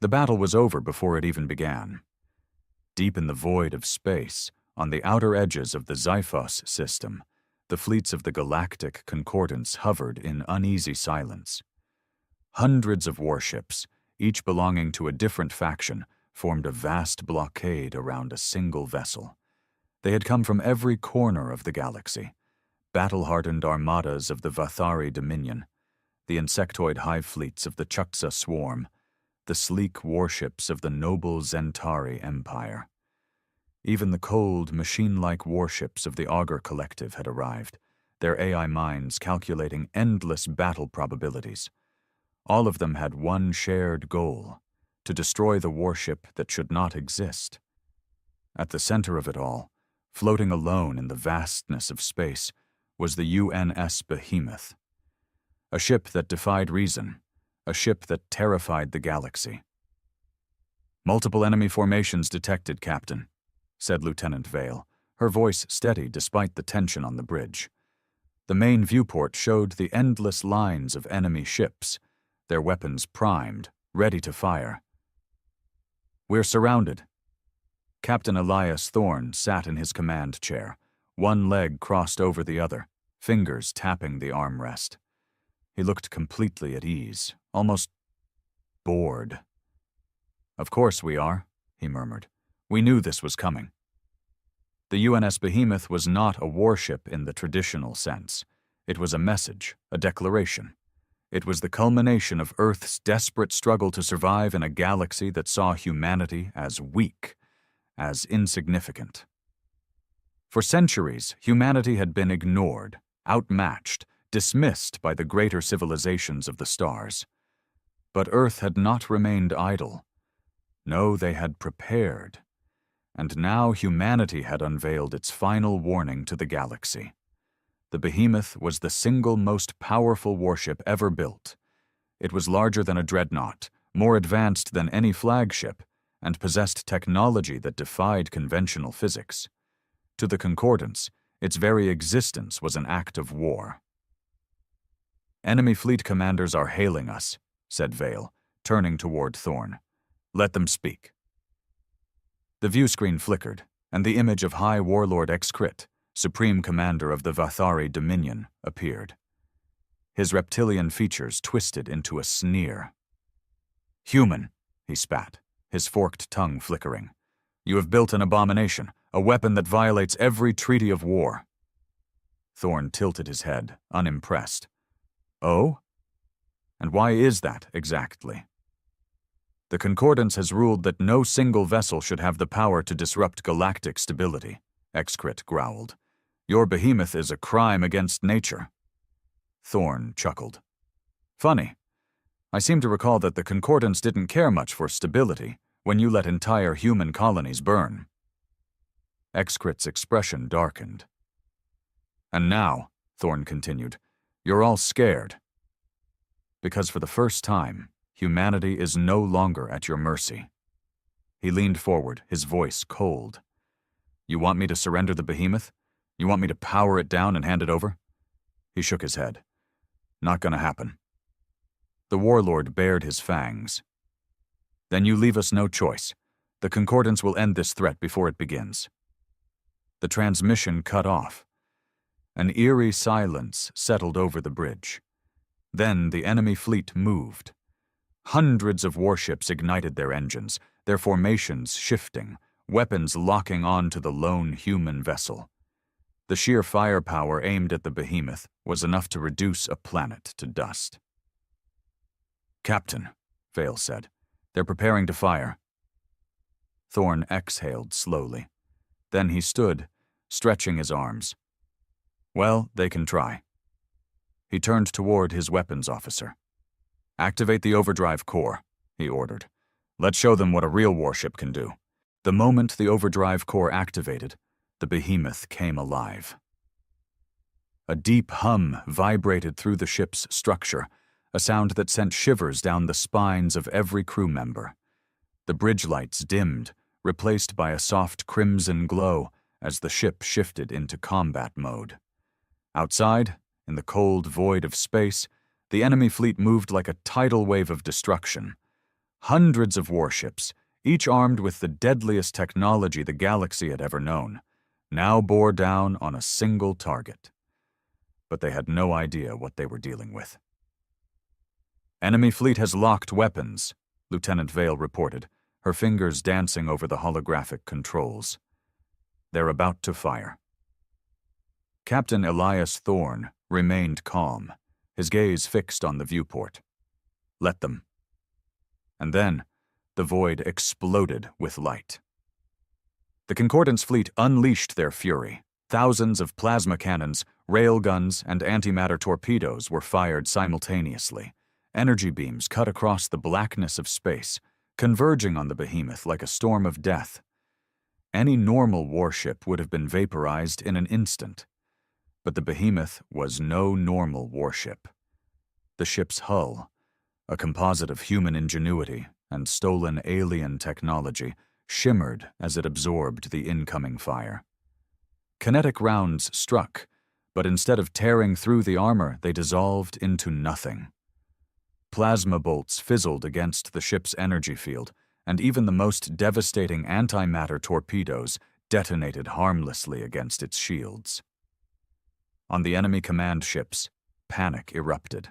The battle was over before it even began. Deep in the void of space, on the outer edges of the Xiphos system, the fleets of the Galactic Concordance hovered in uneasy silence. Hundreds of warships, each belonging to a different faction, formed a vast blockade around a single vessel. They had come from every corner of the galaxy, battle-hardened armadas of the Vathari Dominion, the insectoid hive fleets of the Chuxa Swarm, the sleek warships of the noble Zentari Empire. Even the cold, machine-like warships of the Augur Collective had arrived, their AI minds calculating endless battle probabilities. All of them had one shared goal: to destroy the warship that should not exist. At the center of it all, floating alone in the vastness of space, was the UNS Behemoth. A ship that defied reason, a ship that terrified the galaxy. "Multiple enemy formations detected, Captain," said Lieutenant Vale, her voice steady despite the tension on the bridge. The main viewport showed the endless lines of enemy ships, their weapons primed, ready to fire. "We're surrounded." Captain Elias Thorne sat in his command chair, one leg crossed over the other, fingers tapping the armrest. He looked completely at ease, almost bored. "Of course we are," he murmured. "We knew this was coming." The UNS Behemoth was not a warship in the traditional sense. It was a message, a declaration. It was the culmination of Earth's desperate struggle to survive in a galaxy that saw humanity as weak, as insignificant. For centuries, humanity had been ignored, outmatched, dismissed by the greater civilizations of the stars. But Earth had not remained idle. No, they had prepared. And now humanity had unveiled its final warning to the galaxy. The Behemoth was the single most powerful warship ever built. It was larger than a dreadnought, more advanced than any flagship, and possessed technology that defied conventional physics. To the Concordance, its very existence was an act of war. "Enemy fleet commanders are hailing us," said Vale, turning toward Thorne. "Let them speak." The viewscreen flickered, and the image of High Warlord Excrit, Supreme Commander of the Vathari Dominion, appeared. His reptilian features twisted into a sneer. "Human," he spat, his forked tongue flickering. "You have built an abomination, a weapon that violates every treaty of war." Thorne tilted his head, unimpressed. "Oh? And why is that, exactly?" "The Concordance has ruled that no single vessel should have the power to disrupt galactic stability," Excrit growled. "Your Behemoth is a crime against nature." Thorne chuckled. "Funny. I seem to recall that the Concordance didn't care much for stability when you let entire human colonies burn." Excrit's expression darkened. "And now," Thorne continued, "you're all scared. Because for the first time, humanity is no longer at your mercy." He leaned forward, his voice cold. "You want me to surrender the Behemoth? You want me to power it down and hand it over?" He shook his head. "Not gonna happen." The warlord bared his fangs. "Then you leave us no choice. The Concordance will end this threat before it begins." The transmission cut off. An eerie silence settled over the bridge. Then the enemy fleet moved. Hundreds of warships ignited their engines, their formations shifting, weapons locking onto the lone human vessel. The sheer firepower aimed at the Behemoth was enough to reduce a planet to dust. "Captain," Vale said, "they're preparing to fire." Thorne exhaled slowly. Then he stood, stretching his arms. "Well, they can try." He turned toward his weapons officer. "Activate the overdrive core," he ordered. "Let's show them what a real warship can do." The moment the overdrive core activated, the Behemoth came alive. A deep hum vibrated through the ship's structure, a sound that sent shivers down the spines of every crew member. The bridge lights dimmed, replaced by a soft crimson glow as the ship shifted into combat mode. Outside, in the cold void of space, the enemy fleet moved like a tidal wave of destruction. Hundreds of warships, each armed with the deadliest technology the galaxy had ever known, now bore down on a single target. But they had no idea what they were dealing with. "Enemy fleet has locked weapons," Lieutenant Vale reported, her fingers dancing over the holographic controls. "They're about to fire." Captain Elias Thorne remained calm, his gaze fixed on the viewport. "Let them." And then, the void exploded with light. The Concordance fleet unleashed their fury. Thousands of plasma cannons, railguns, and antimatter torpedoes were fired simultaneously. Energy beams cut across the blackness of space, converging on the behemoth like a storm of death. Any normal warship would have been vaporized in an instant. But the behemoth was no normal warship. The ship's hull, a composite of human ingenuity and stolen alien technology, shimmered as it absorbed the incoming fire. Kinetic rounds struck, but instead of tearing through the armor, they dissolved into nothing. Plasma bolts fizzled against the ship's energy field, and even the most devastating antimatter torpedoes detonated harmlessly against its shields. On the enemy command ships, panic erupted.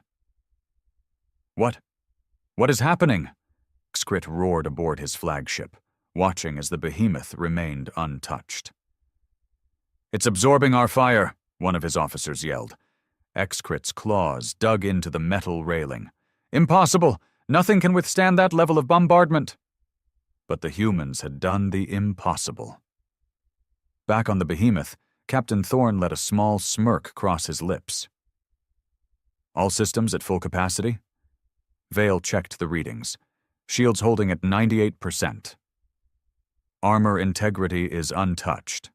What is happening?" Xcrit roared aboard his flagship, watching as the behemoth remained untouched. "It's absorbing our fire," one of his officers yelled. Xcrit's claws dug into the metal railing. "Impossible! Nothing can withstand that level of bombardment!" But the humans had done the impossible. Back on the behemoth, Captain Thorne let a small smirk cross his lips. "All systems at full capacity?" Vale checked the readings. "Shields holding at 98%. Armor integrity is untouched."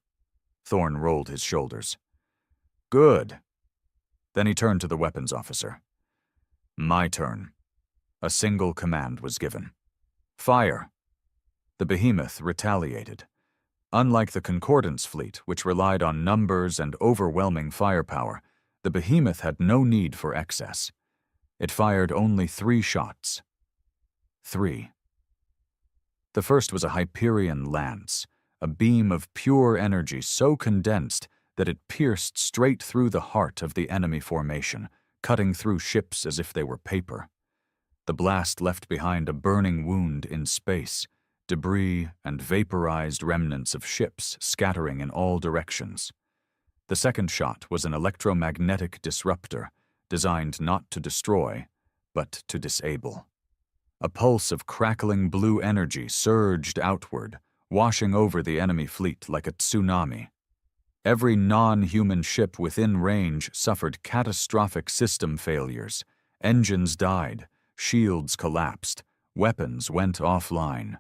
Thorne rolled his shoulders. "Good." Then he turned to the weapons officer. "My turn." A single command was given. "Fire." The behemoth retaliated. Unlike the Concordance fleet, which relied on numbers and overwhelming firepower, the behemoth had no need for excess. It fired only 3 shots. 3. The first was a Hyperion lance, a beam of pure energy so condensed that it pierced straight through the heart of the enemy formation, cutting through ships as if they were paper. The blast left behind a burning wound in space, debris and vaporized remnants of ships scattering in all directions. The second shot was an electromagnetic disruptor, designed not to destroy, but to disable. A pulse of crackling blue energy surged outward, washing over the enemy fleet like a tsunami. Every non-human ship within range suffered catastrophic system failures. Engines died, shields collapsed, weapons went offline.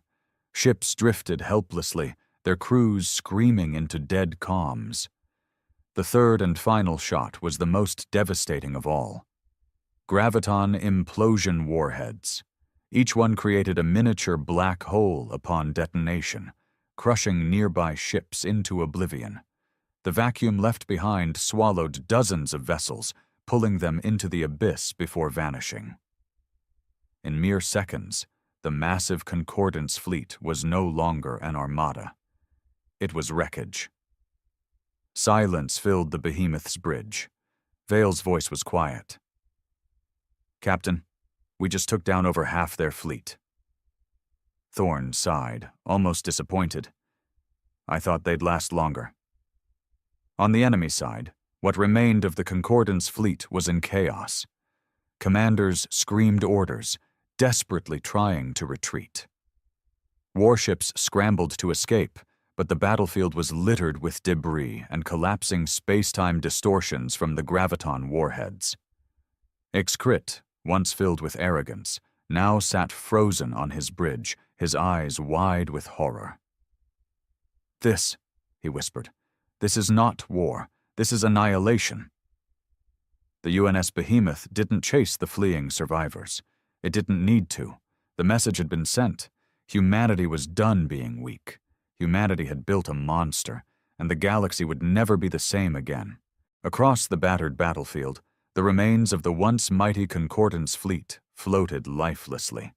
Ships drifted helplessly, their crews screaming into dead calms. The third and final shot was the most devastating of all. Graviton implosion warheads. Each one created a miniature black hole upon detonation, crushing nearby ships into oblivion. The vacuum left behind swallowed dozens of vessels, pulling them into the abyss before vanishing. In mere seconds, the massive Concordance fleet was no longer an armada. It was wreckage. Silence filled the behemoth's bridge. Vale's voice was quiet. "Captain, we just took down over half their fleet." Thorne sighed, almost disappointed. "I thought they'd last longer." On the enemy side, what remained of the Concordance fleet was in chaos. Commanders screamed orders, desperately trying to retreat. Warships scrambled to escape, but the battlefield was littered with debris and collapsing space-time distortions from the graviton warheads. Xcrit, once filled with arrogance, now sat frozen on his bridge, his eyes wide with horror. "This," he whispered, "this is not war. This is annihilation." The UNS Behemoth didn't chase the fleeing survivors. It didn't need to. The message had been sent. Humanity was done being weak. Humanity had built a monster, and the galaxy would never be the same again. Across the battered battlefield, the remains of the once mighty Concordance fleet floated lifelessly.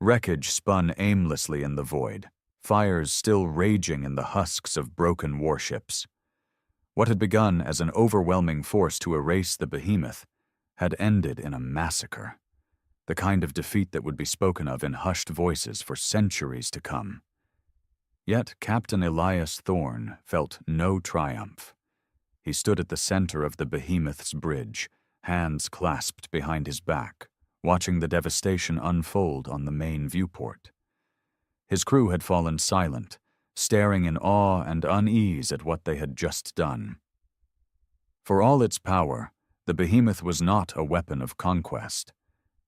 Wreckage spun aimlessly in the void, fires still raging in the husks of broken warships. What had begun as an overwhelming force to erase the behemoth had ended in a massacre, the kind of defeat that would be spoken of in hushed voices for centuries to come. Yet Captain Elias Thorne felt no triumph. He stood at the center of the behemoth's bridge, hands clasped behind his back, watching the devastation unfold on the main viewport. His crew had fallen silent, staring in awe and unease at what they had just done. For all its power, the behemoth was not a weapon of conquest.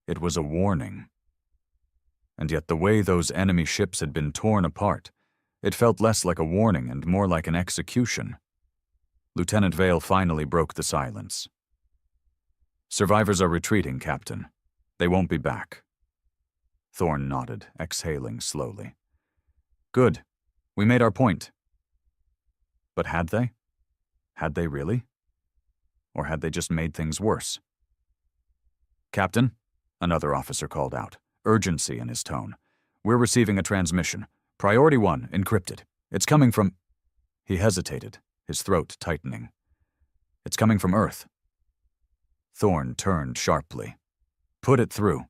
It was a warning. And yet the way those enemy ships had been torn apart, it felt less like a warning and more like an execution. Lieutenant Vale finally broke the silence. "Survivors are retreating, Captain. They won't be back." Thorne nodded, exhaling slowly. "Good. We made our point." But had they? Had they really? Or had they just made things worse? "Captain," another officer called out, urgency in his tone. "We're receiving a transmission. Priority 1, encrypted. It's coming from—" He hesitated, his throat tightening. "It's coming from Earth." Thorne turned sharply. "Put it through."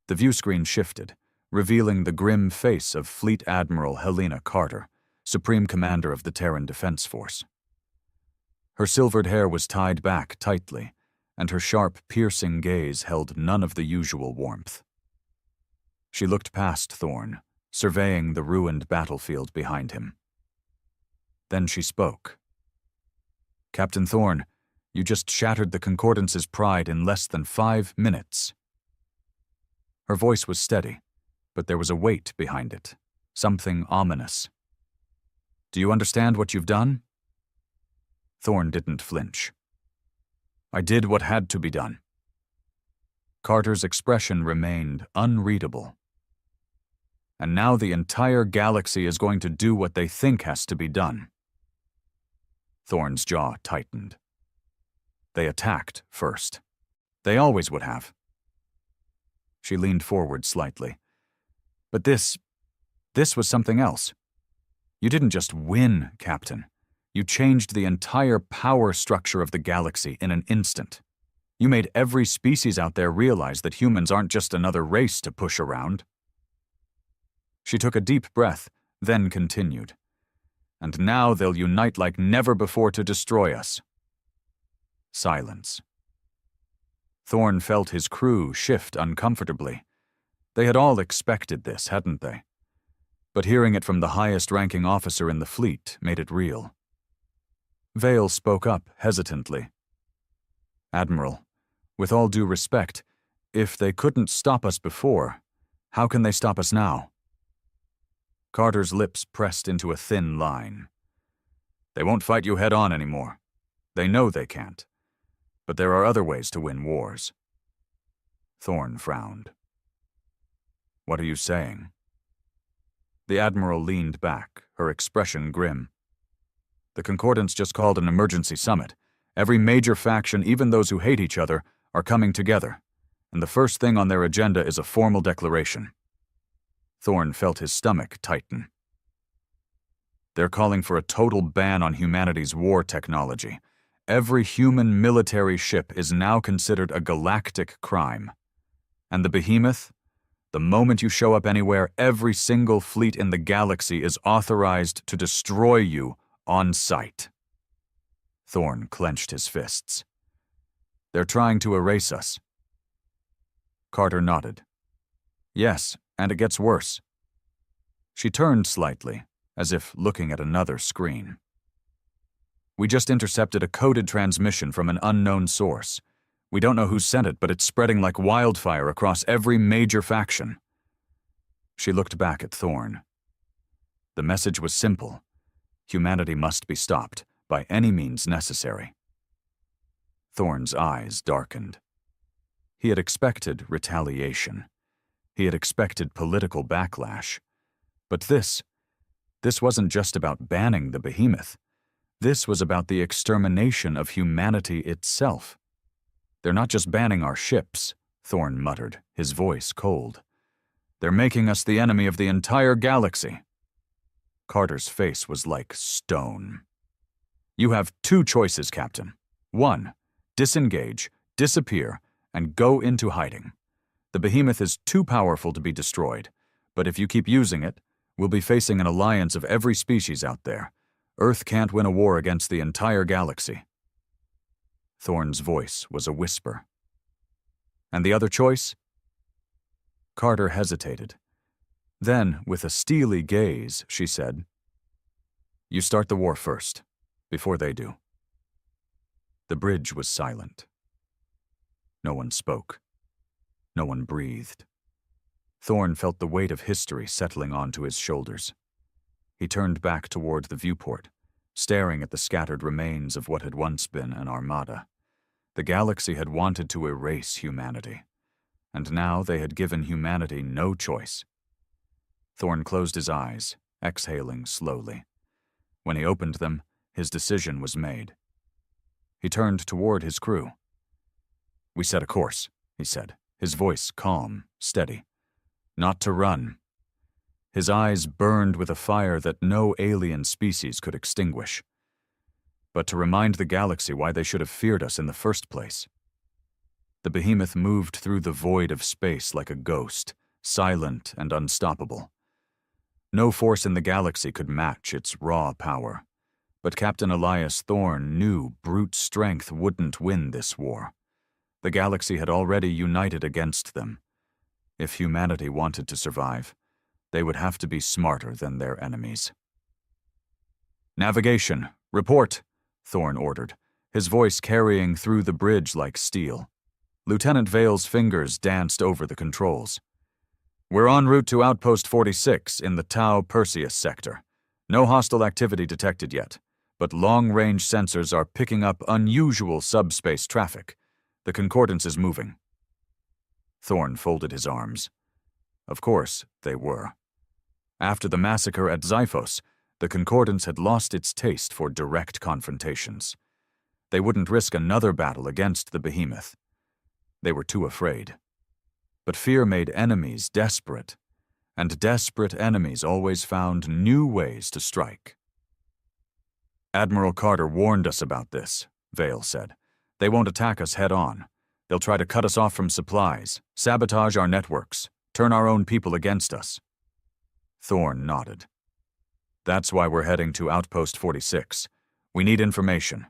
The view screen shifted, revealing the grim face of Fleet Admiral Helena Carter, Supreme Commander of the Terran Defense Force. Her silvered hair was tied back tightly, and her sharp, piercing gaze held none of the usual warmth. She looked past Thorne, surveying the ruined battlefield behind him. Then she spoke. "Captain Thorne, you just shattered the Concordance's pride in less than 5 minutes." Her voice was steady, but there was a weight behind it, something ominous. "Do you understand what you've done?" Thorne didn't flinch. "I did what had to be done." Carter's expression remained unreadable. "And now the entire galaxy is going to do what they think has to be done." Thorne's jaw tightened. "They attacked first. They always would have." She leaned forward slightly. "But this was something else. You didn't just win, Captain. You changed the entire power structure of the galaxy in an instant. You made every species out there realize that humans aren't just another race to push around." She took a deep breath, then continued. "And now they'll unite like never before to destroy us." Silence. Thorne felt his crew shift uncomfortably. They had all expected this, hadn't they? But hearing it from the highest-ranking officer in the fleet made it real. Vale spoke up hesitantly. "Admiral, with all due respect, if they couldn't stop us before, how can they stop us now?" Carter's lips pressed into a thin line. "They won't fight you head-on anymore. They know they can't. But there are other ways to win wars." Thorne frowned. "What are you saying?" The Admiral leaned back, her expression grim. "The Concordance just called an emergency summit. Every major faction, even those who hate each other, are coming together, and the first thing on their agenda is a formal declaration." Thorne felt his stomach tighten. "They're calling for a total ban on humanity's war technology. Every human military ship is now considered a galactic crime. And the behemoth? The moment you show up anywhere, every single fleet in the galaxy is authorized to destroy you on sight." Thorne clenched his fists. "They're trying to erase us." Carter nodded. "Yes, and it gets worse." She turned slightly, as if looking at another screen. "We just intercepted a coded transmission from an unknown source. We don't know who sent it, but it's spreading like wildfire across every major faction." She looked back at Thorne. The message was simple. Humanity must be stopped, by any means necessary. Thorne's eyes darkened. He had expected retaliation. He had expected political backlash. But this wasn't just about banning the behemoth. This was about the extermination of humanity itself. "They're not just banning our ships," Thorne muttered, his voice cold. They're making us the enemy of the entire galaxy. Carter's face was like stone. You have two choices, Captain. 1, disengage, disappear, and go into hiding. The behemoth is too powerful to be destroyed, but if you keep using it, we'll be facing an alliance of every species out there. Earth can't win a war against the entire galaxy. Thorne's voice was a whisper. And the other choice? Carter hesitated. Then, with a steely gaze, she said, You start the war first, before they do. The bridge was silent. No one spoke. No one breathed. Thorne felt the weight of history settling onto his shoulders. He turned back toward the viewport, staring at the scattered remains of what had once been an armada. The galaxy had wanted to erase humanity, and now they had given humanity no choice. Thorne closed his eyes, exhaling slowly. When he opened them, his decision was made. He turned toward his crew. We set a course, he said, his voice calm, steady. Not to run. His eyes burned with a fire that no alien species could extinguish, but to remind the galaxy why they should have feared us in the first place. The behemoth moved through the void of space like a ghost, silent and unstoppable. No force in the galaxy could match its raw power, but Captain Elias Thorne knew brute strength wouldn't win this war. The galaxy had already united against them. If humanity wanted to survive, they would have to be smarter than their enemies. Navigation, report, Thorne ordered, his voice carrying through the bridge like steel. Lieutenant Vale's fingers danced over the controls. We're en route to Outpost 46 in the Tau Perseus sector. No hostile activity detected yet, but long-range sensors are picking up unusual subspace traffic. The Concordance is moving. Thorne folded his arms. Of course, they were. After the massacre at Xiphos, the Concordance had lost its taste for direct confrontations. They wouldn't risk another battle against the behemoth. They were too afraid. But fear made enemies desperate, and desperate enemies always found new ways to strike. Admiral Carter warned us about this, Vale said. They won't attack us head-on. They'll try to cut us off from supplies, sabotage our networks, turn our own people against us. Thorne nodded. That's why we're heading to Outpost 46. We need information.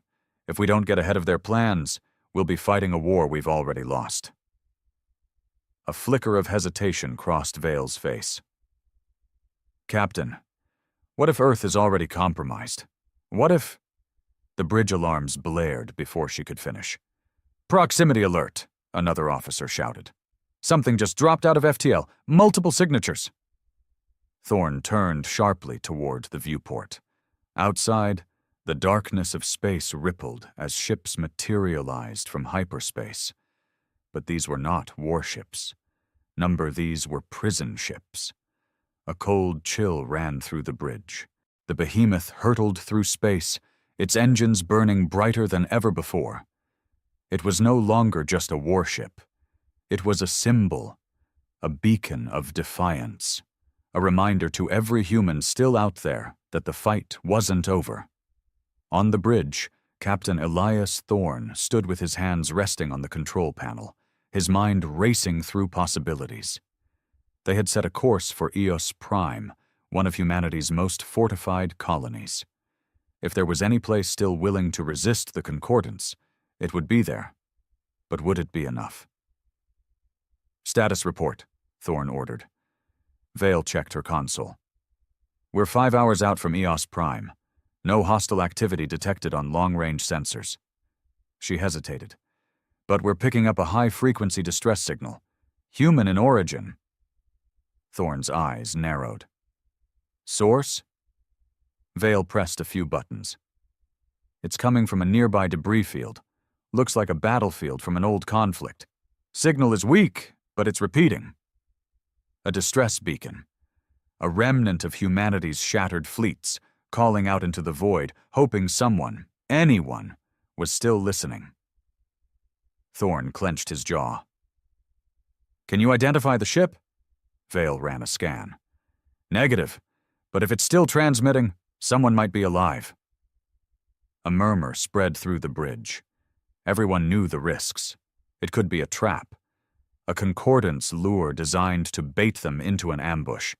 If we don't get ahead of their plans, we'll be fighting a war we've already lost. A flicker of hesitation crossed Vale's face. Captain, what if Earth is already compromised? What if... The bridge alarms blared before she could finish. Proximity alert, another officer shouted. Something just dropped out of FTL. Multiple signatures. Thorne turned sharply toward the viewport. Outside, the darkness of space rippled as ships materialized from hyperspace. But these were not warships. These were prison ships. A cold chill ran through the bridge. The behemoth hurtled through space, its engines burning brighter than ever before. It was no longer just a warship. It was a symbol, a beacon of defiance, a reminder to every human still out there that the fight wasn't over. On the bridge, Captain Elias Thorne stood with his hands resting on the control panel, his mind racing through possibilities. They had set a course for Eos Prime, one of humanity's most fortified colonies. If there was any place still willing to resist the Concordance, it would be there. But would it be enough? Status report, Thorne ordered. Vale checked her console. We're 5 hours out from Eos Prime. No hostile activity detected on long-range sensors. She hesitated. But we're picking up a high-frequency distress signal. Human in origin. Thorne's eyes narrowed. Source? Vale pressed a few buttons. It's coming from a nearby debris field. Looks like a battlefield from an old conflict. Signal is weak, but it's repeating. A distress beacon. A remnant of humanity's shattered fleets, calling out into the void, hoping someone, anyone, was still listening. Thorne clenched his jaw. Can you identify the ship? Vale ran a scan. Negative, but if it's still transmitting, someone might be alive. A murmur spread through the bridge. Everyone knew the risks. It could be a trap, a concordance lure designed to bait them into an ambush.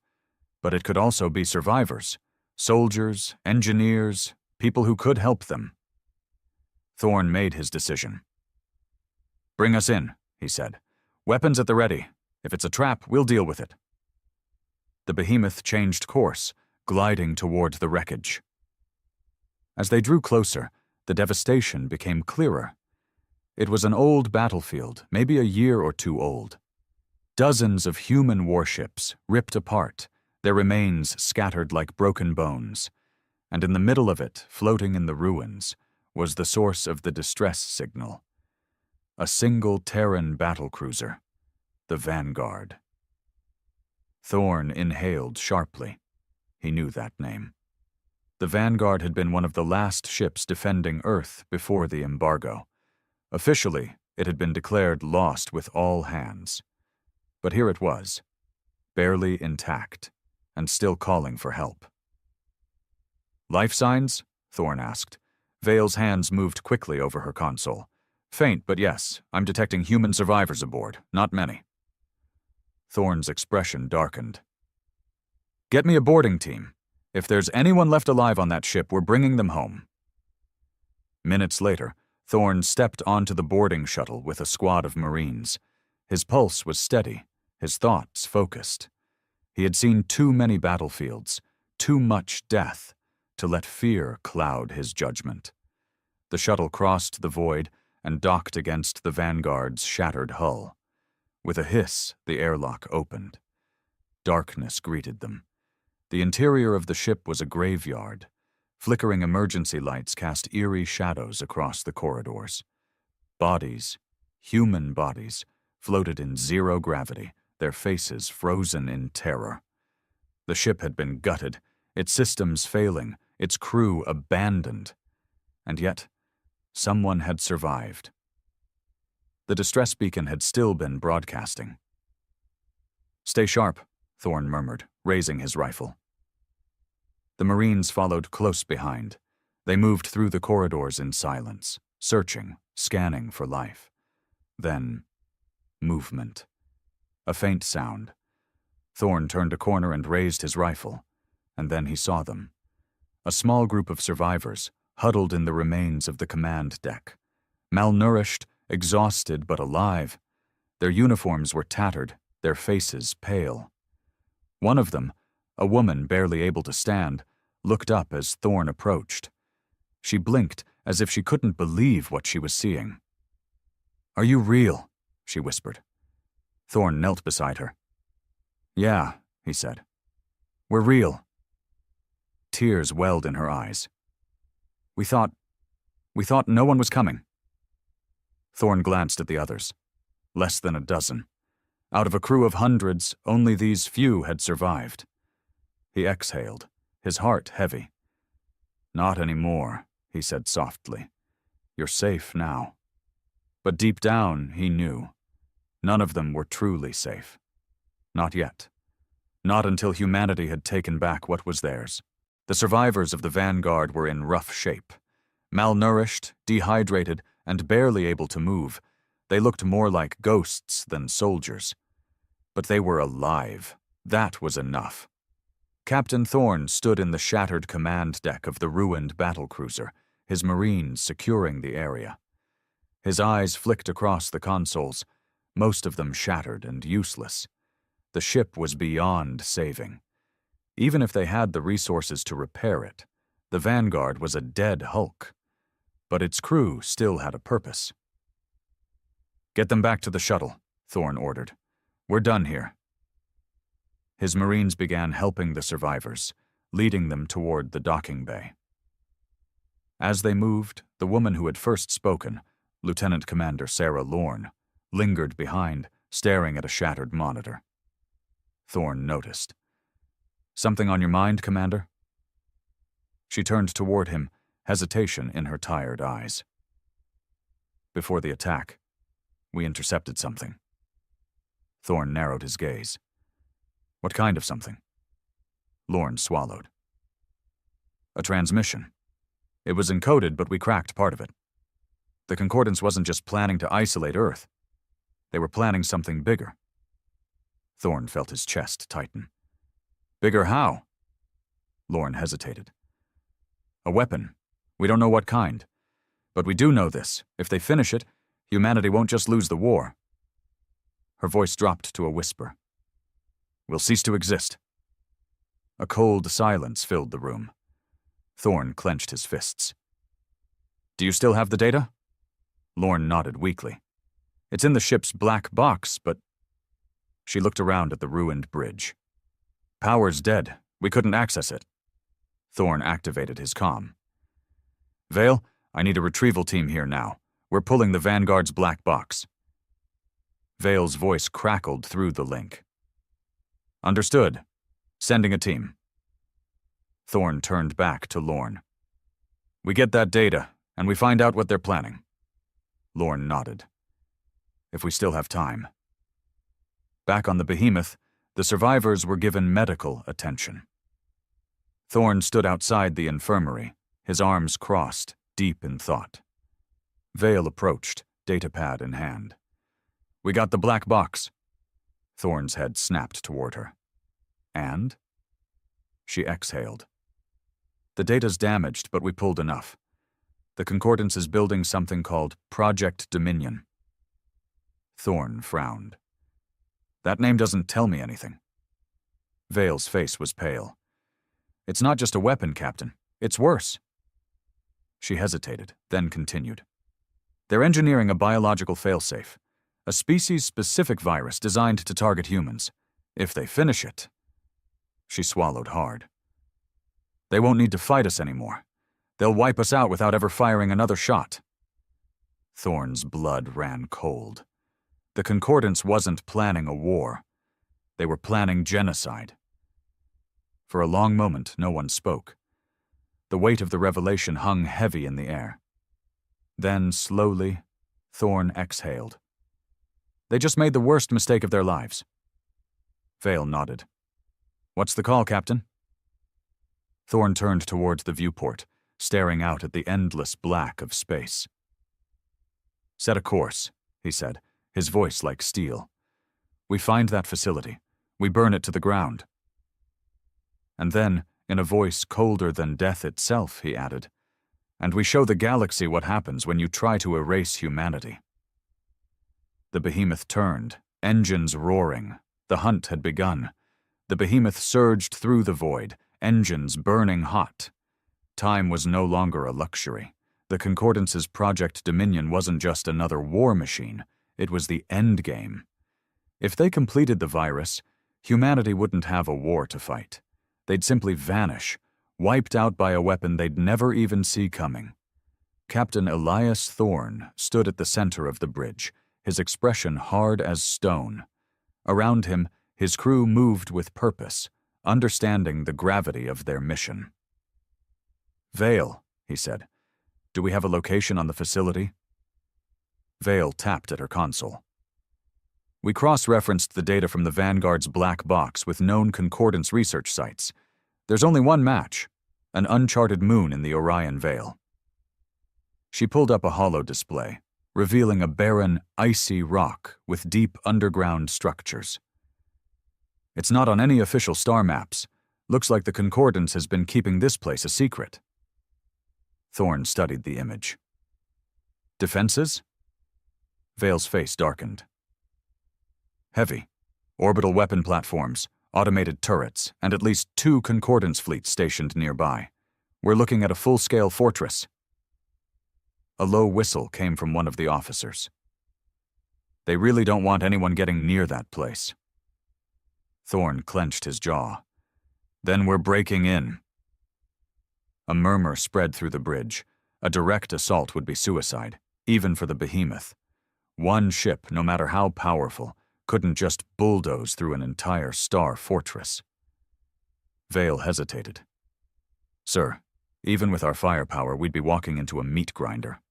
But it could also be survivors, soldiers, engineers, people who could help them. Thorn made his decision. "Bring us in," he said. "Weapons at the ready. If it's a trap, we'll deal with it." The behemoth changed course, gliding toward the wreckage. As they drew closer, the devastation became clearer. It was an old battlefield, maybe a year or two old. Dozens of human warships ripped apart, their remains scattered like broken bones. And in the middle of it, floating in the ruins, was the source of the distress signal. A single Terran battlecruiser, the Vanguard. Thorn inhaled sharply. He knew that name. The Vanguard had been one of the last ships defending Earth before the embargo. Officially, it had been declared lost with all hands. But here it was, barely intact, and still calling for help. "Life signs?" Thorn asked. Vale's hands moved quickly over her console. "Faint, but yes, I'm detecting human survivors aboard, not many." Thorn's expression darkened. "Get me a boarding team. If there's anyone left alive on that ship, we're bringing them home." Minutes later, Thorn stepped onto the boarding shuttle with a squad of Marines. His pulse was steady, his thoughts focused. He had seen too many battlefields, too much death, to let fear cloud his judgment. The shuttle crossed the void and docked against the Vanguard's shattered hull. With a hiss, the airlock opened. Darkness greeted them. The interior of the ship was a graveyard. Flickering emergency lights cast eerie shadows across the corridors. Bodies, human bodies, floated in zero gravity, their faces frozen in terror. The ship had been gutted, its systems failing, its crew abandoned. And yet, someone had survived. The distress beacon had still been broadcasting. "Stay sharp," Thorn murmured, raising his rifle. The Marines followed close behind. They moved through the corridors in silence, searching, scanning for life. Then, movement. A faint sound. Thorn turned a corner and raised his rifle, and then he saw them. A small group of survivors, huddled in the remains of the command deck. Malnourished, exhausted but alive. Their uniforms were tattered, their faces pale. One of them, a woman barely able to stand, looked up as Thorn approached. She blinked as if she couldn't believe what she was seeing. "Are you real?" she whispered. Thorn knelt beside her. "Yeah," he said. "We're real." Tears welled in her eyes. We thought no one was coming." Thorn glanced at the others. Less than a dozen. Out of a crew of hundreds, only these few had survived. He exhaled, his heart heavy. "Not anymore," he said softly. "You're safe now." But deep down, he knew. None of them were truly safe. Not yet. Not until humanity had taken back what was theirs. The survivors of the Vanguard were in rough shape. Malnourished, dehydrated, and barely able to move, they looked more like ghosts than soldiers. But they were alive. That was enough. Captain Thorn stood in the shattered command deck of the ruined battlecruiser, his Marines securing the area. His eyes flicked across the consoles, most of them shattered and useless. The ship was beyond saving. Even if they had the resources to repair it, the Vanguard was a dead hulk. But its crew still had a purpose. "Get them back to the shuttle," Thorn ordered. "We're done here." His Marines began helping the survivors, leading them toward the docking bay. As they moved, the woman who had first spoken, Lieutenant Commander Sarah Lorne, lingered behind, staring at a shattered monitor. Thorn noticed. "Something on your mind, Commander?" She turned toward him, hesitation in her tired eyes. "Before the attack, we intercepted something." Thorn narrowed his gaze. What kind of something? Lorne swallowed. A transmission. It was encoded, but we cracked part of it. The Concordance wasn't just planning to isolate Earth. They were planning something bigger. Thorne felt his chest tighten. Bigger how? Lorne hesitated. A weapon. We don't know what kind. But we do know this. If they finish it, humanity won't just lose the war. Her voice dropped to a whisper. We'll cease to exist. A cold silence filled the room. Thorne clenched his fists. Do you still have the data? Lorne nodded weakly. It's in the ship's black box, but... She looked around at the ruined bridge. Power's dead. We couldn't access it. Thorne activated his comm. Vale, I need a retrieval team here now. We're pulling the Vanguard's black box. Vale's voice crackled through the link. Understood. Sending a team. Thorne turned back to Lorne. We get that data, and we find out what they're planning. Lorne nodded. If we still have time. Back on the Behemoth, the survivors were given medical attention. Thorne stood outside the infirmary, his arms crossed, deep in thought. Vale approached, datapad in hand. We got the black box. Thorne's head snapped toward her. And? She exhaled. The data's damaged, but we pulled enough. The Concordance is building something called Project Dominion. Thorne frowned. That name doesn't tell me anything. Vale's face was pale. It's not just a weapon, Captain. It's worse. She hesitated, then continued. They're engineering a biological failsafe, a species-specific virus designed to target humans. If they finish it... She swallowed hard. They won't need to fight us anymore. They'll wipe us out without ever firing another shot. Thorne's blood ran cold. The Concordance wasn't planning a war. They were planning genocide. For a long moment, no one spoke. The weight of the revelation hung heavy in the air. Then, slowly, Thorne exhaled. They just made the worst mistake of their lives. Vale nodded. What's the call, Captain? Thorne turned towards the viewport, staring out at the endless black of space. Set a course, he said, his voice like steel. We find that facility. We burn it to the ground. And then, in a voice colder than death itself, he added, and we show the galaxy what happens when you try to erase humanity. The Behemoth turned, engines roaring. The hunt had begun. The Behemoth surged through the void, engines burning hot. Time was no longer a luxury. The Concordance's Project Dominion wasn't just another war machine. It was the endgame. If they completed the virus, humanity wouldn't have a war to fight. They'd simply vanish, wiped out by a weapon they'd never even see coming. Captain Elias Thorne stood at the center of the bridge, his expression hard as stone. Around him, his crew moved with purpose, understanding the gravity of their mission. Vale, he said, do we have a location on the facility? Vale tapped at her console. We cross-referenced the data from the Vanguard's black box with known Concordance research sites. There's only one match, an uncharted moon in the Orion Veil. She pulled up a holo display, revealing a barren, icy rock with deep underground structures. It's not on any official star maps. Looks like the Concordance has been keeping this place a secret. Thorne studied the image. Defenses? Vale's face darkened. Heavy. Orbital weapon platforms, automated turrets, and at least 2 Concordance fleets stationed nearby. We're looking at a full-scale fortress. A low whistle came from one of the officers. They really don't want anyone getting near that place. Thorne clenched his jaw. Then we're breaking in. A murmur spread through the bridge. A direct assault would be suicide, even for the Behemoth. One ship, no matter how powerful, couldn't just bulldoze through an entire star fortress. Vale hesitated. Sir, even with our firepower, we'd be walking into a meat grinder.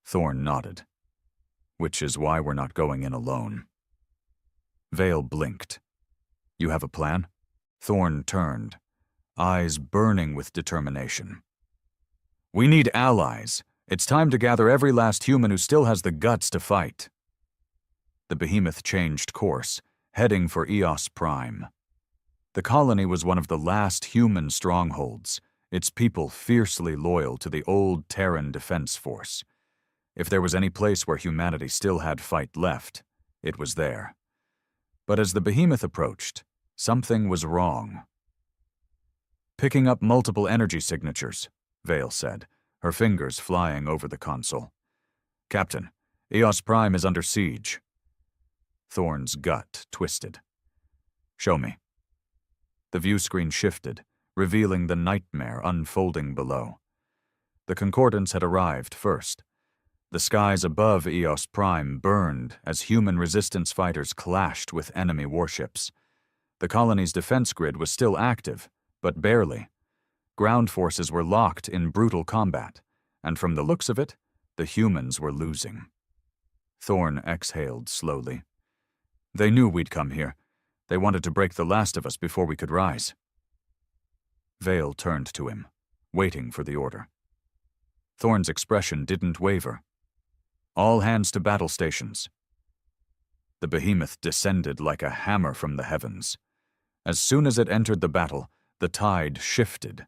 Thorne nodded. Which is why we're not going in alone. Vale blinked. You have a plan? Thorn turned, eyes burning with determination. We need allies. It's time to gather every last human who still has the guts to fight. The behemoth changed course, heading for Eos Prime. The colony was one of the last human strongholds, its people fiercely loyal to the old Terran defense force. If there was any place where humanity still had fight left, it was there. But as the behemoth approached, something was wrong. Picking up multiple energy signatures, Vale said, her fingers flying over the console. Captain, Eos Prime is under siege. Thorn's gut twisted. Show me. The view screen shifted, revealing the nightmare unfolding below. The Concordance had arrived first. The skies above Eos Prime burned as human resistance fighters clashed with enemy warships. The colony's defense grid was still active, but barely. Ground forces were locked in brutal combat, and from the looks of it, the humans were losing. Thorn exhaled slowly. They knew we'd come here. They wanted to break the last of us before we could rise. Vale turned to him, waiting for the order. Thorn's expression didn't waver. All hands to battle stations. The behemoth descended like a hammer from the heavens. As soon as it entered the battle, the tide shifted.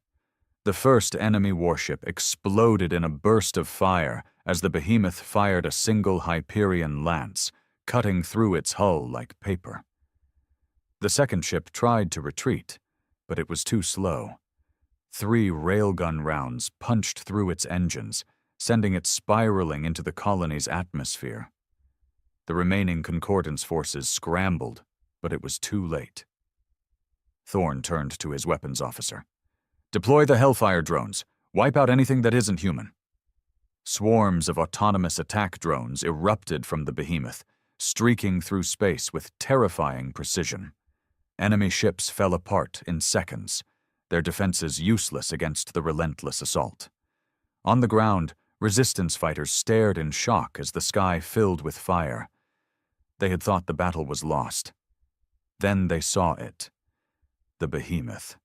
The first enemy warship exploded in a burst of fire as the behemoth fired a single Hyperion lance, cutting through its hull like paper. The second ship tried to retreat, but it was too slow. 3 railgun rounds punched through its engines, sending it spiraling into the colony's atmosphere. The remaining Concordance forces scrambled, but it was too late. Thorn turned to his weapons officer. Deploy the Hellfire drones. Wipe out anything that isn't human. Swarms of autonomous attack drones erupted from the behemoth, streaking through space with terrifying precision. Enemy ships fell apart in seconds, their defenses useless against the relentless assault. On the ground, resistance fighters stared in shock as the sky filled with fire. They had thought the battle was lost. Then they saw it. The behemoth.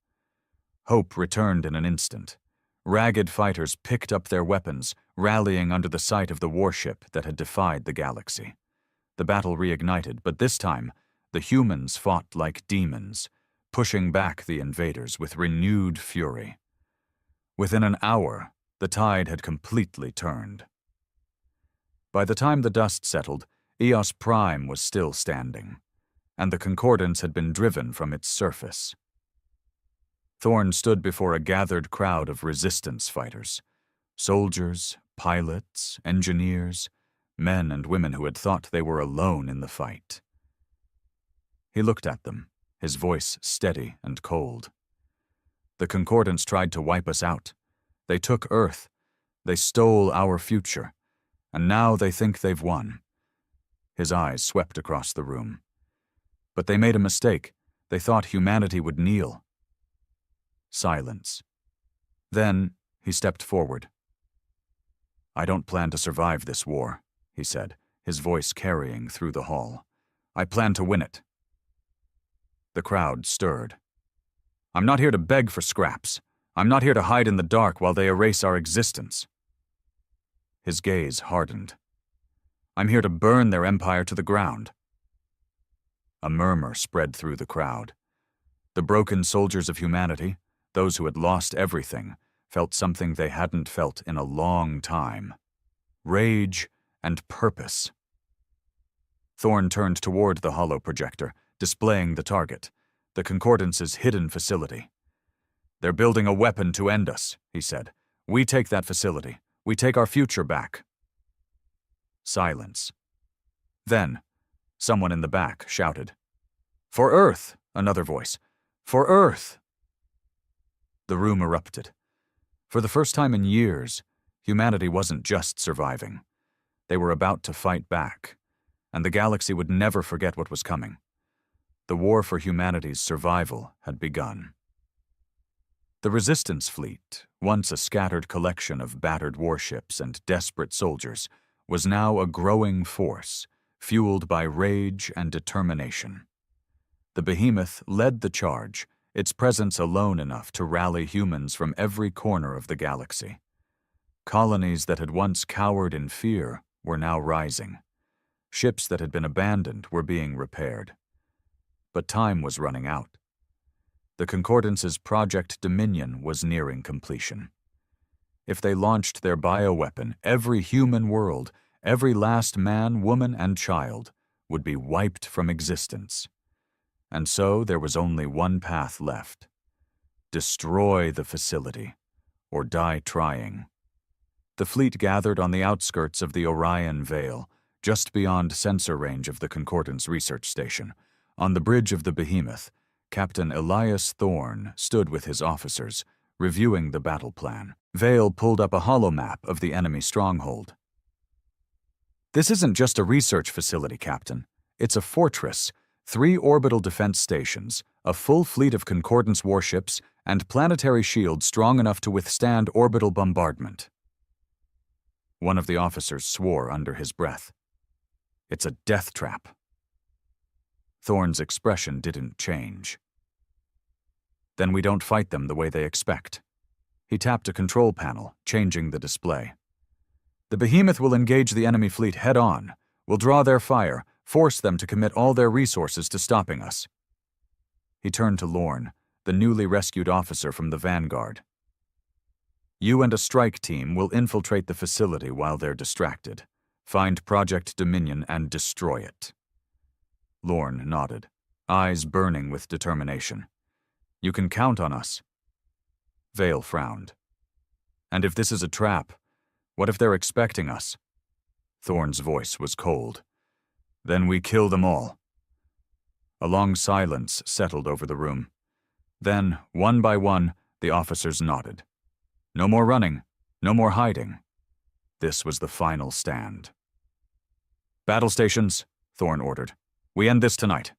Hope returned in an instant. Ragged fighters picked up their weapons, rallying under the sight of the warship that had defied the galaxy. The battle reignited, but this time, the humans fought like demons, pushing back the invaders with renewed fury. Within an hour, the tide had completely turned. By the time the dust settled, Eos Prime was still standing, and the Concordance had been driven from its surface. Thorn stood before a gathered crowd of resistance fighters, soldiers, pilots, engineers, men and women who had thought they were alone in the fight. He looked at them, his voice steady and cold. The Concordance tried to wipe us out. They took Earth. They stole our future. And now they think they've won. His eyes swept across the room. But they made a mistake. They thought humanity would kneel. Silence. Then he stepped forward. I don't plan to survive this war, he said, his voice carrying through the hall. I plan to win it. The crowd stirred. I'm not here to beg for scraps. I'm not here to hide in the dark while they erase our existence. His gaze hardened. I'm here to burn their empire to the ground. A murmur spread through the crowd. The broken soldiers of humanity, those who had lost everything, felt something they hadn't felt in a long time. Rage and purpose. Thorn turned toward the holo projector, displaying the target, the Concordance's hidden facility. They're building a weapon to end us, he said. We take that facility. We take our future back. Silence. Then, someone in the back shouted. For Earth, another voice. For Earth. The room erupted. For the first time in years, humanity wasn't just surviving. They were about to fight back, and the galaxy would never forget what was coming. The war for humanity's survival had begun. The Resistance Fleet, once a scattered collection of battered warships and desperate soldiers, was now a growing force, fueled by rage and determination. The behemoth led the charge, its presence alone enough to rally humans from every corner of the galaxy. Colonies that had once cowered in fear were now rising. Ships that had been abandoned were being repaired. But time was running out. The Concordance's Project Dominion was nearing completion. If they launched their bioweapon, every human world, every last man, woman, and child would be wiped from existence. And so there was only one path left: destroy the facility, or die trying. The fleet gathered on the outskirts of the Orion Vale, just beyond sensor range of the Concordance research station. On the bridge of the behemoth, Captain Elias Thorne stood with his officers, reviewing the battle plan. Vale pulled up a holomap of the enemy stronghold. "This isn't just a research facility, Captain. It's a fortress, 3 orbital defense stations, a full fleet of Concordance warships, and planetary shields strong enough to withstand orbital bombardment." One of the officers swore under his breath. "It's a death trap." Thorne's expression didn't change. "Then we don't fight them the way they expect." He tapped a control panel, changing the display. "The behemoth will engage the enemy fleet head-on, will draw their fire, force them to commit all their resources to stopping us." He turned to Lorne, the newly rescued officer from the Vanguard. "You and a strike team will infiltrate the facility while they're distracted. Find Project Dominion and destroy it." Lorne nodded, eyes burning with determination. "You can count on us." Vale frowned. "And if this is a trap, what if they're expecting us?" Thorne's voice was cold. "Then we kill them all." A long silence settled over the room. Then, one by one, the officers nodded. No more running, no more hiding. This was the final stand. "Battle stations," Thorne ordered. "We end this tonight."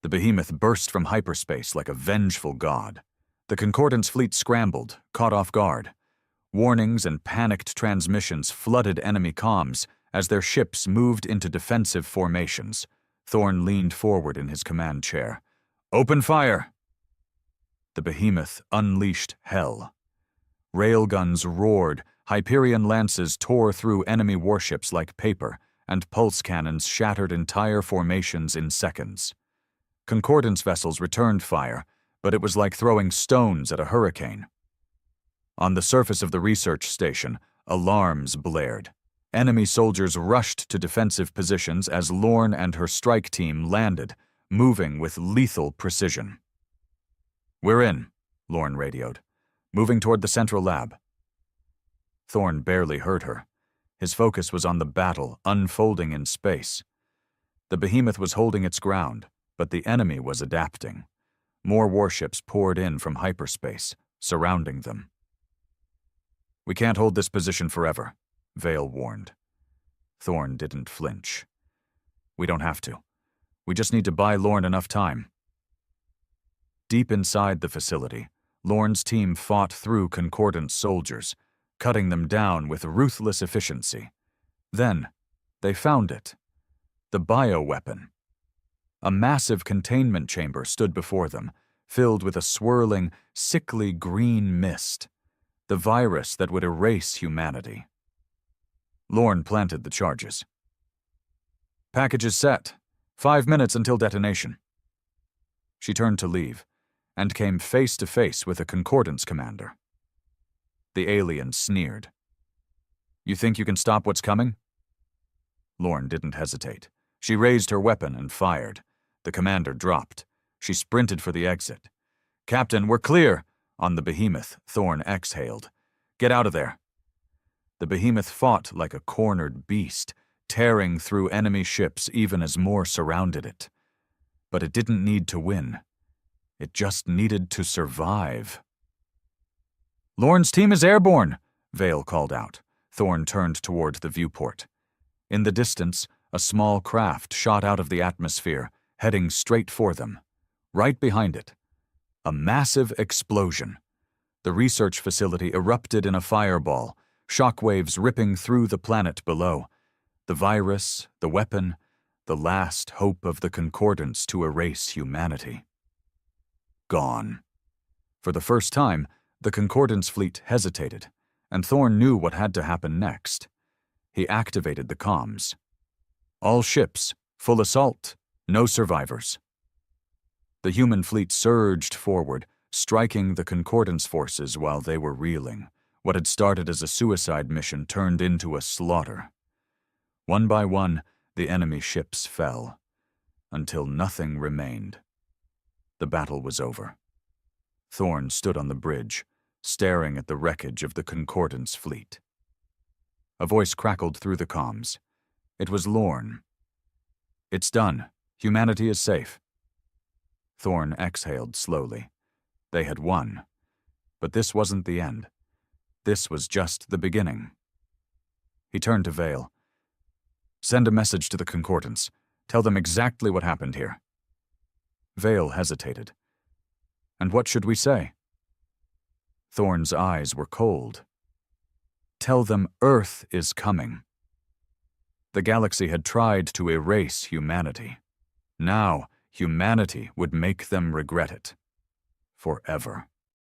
The behemoth burst from hyperspace like a vengeful god. The Concordance fleet scrambled, caught off guard. Warnings and panicked transmissions flooded enemy comms as their ships moved into defensive formations. Thorne leaned forward in his command chair. "Open fire!" The behemoth unleashed hell. Railguns roared, Hyperion lances tore through enemy warships like paper, and pulse cannons shattered entire formations in seconds. Concordance vessels returned fire, but it was like throwing stones at a hurricane. On the surface of the research station, alarms blared. Enemy soldiers rushed to defensive positions as Lorne and her strike team landed, moving with lethal precision. "We're in," Lorne radioed, "moving toward the central lab." Thorne barely heard her. His focus was on the battle unfolding in space. The behemoth was holding its ground, but the enemy was adapting. More warships poured in from hyperspace, surrounding them. "We can't hold this position forever," Vale warned. Thorne didn't flinch. "We don't have to. We just need to buy Lorne enough time." Deep inside the facility, Lorne's team fought through Concordance soldiers, cutting them down with ruthless efficiency. Then, they found it. The bioweapon. A massive containment chamber stood before them, filled with a swirling, sickly green mist. The virus that would erase humanity. Lorne planted the charges. "Package is set. 5 minutes until detonation." She turned to leave, and came face to face with a Concordance commander. The alien sneered. "You think you can stop what's coming?" Lorne didn't hesitate. She raised her weapon and fired. The commander dropped. She sprinted for the exit. "Captain, we're clear!" On the behemoth, Thorne exhaled. "Get out of there." The behemoth fought like a cornered beast, tearing through enemy ships even as more surrounded it. But it didn't need to win. It just needed to survive. "Lorne's team is airborne," Vale called out. Thorne turned toward the viewport. In the distance, a small craft shot out of the atmosphere, heading straight for them. Right behind it, a massive explosion. The research facility erupted in a fireball, shockwaves ripping through the planet below. The virus, the weapon, the last hope of the Concordance to erase humanity. Gone. For the first time, the Concordance fleet hesitated, and Thorn knew what had to happen next. He activated the comms. All ships, full assault, no survivors. The human fleet surged forward, striking the Concordance forces while they were reeling. What had started as a suicide mission turned into a slaughter. One by one, the enemy ships fell, until nothing remained. The battle was over. Thorn stood on the bridge, staring at the wreckage of the Concordance fleet. A voice crackled through the comms. It was Lorne. "It's done. Humanity is safe." Thorn exhaled slowly. They had won. But this wasn't the end. This was just the beginning. He turned to Vale. "Send a message to the Concordance. Tell them exactly what happened here." Vale hesitated. "And what should we say?" Thorn's eyes were cold. "Tell them Earth is coming." The galaxy had tried to erase humanity. Now, humanity would make them regret it. Forever.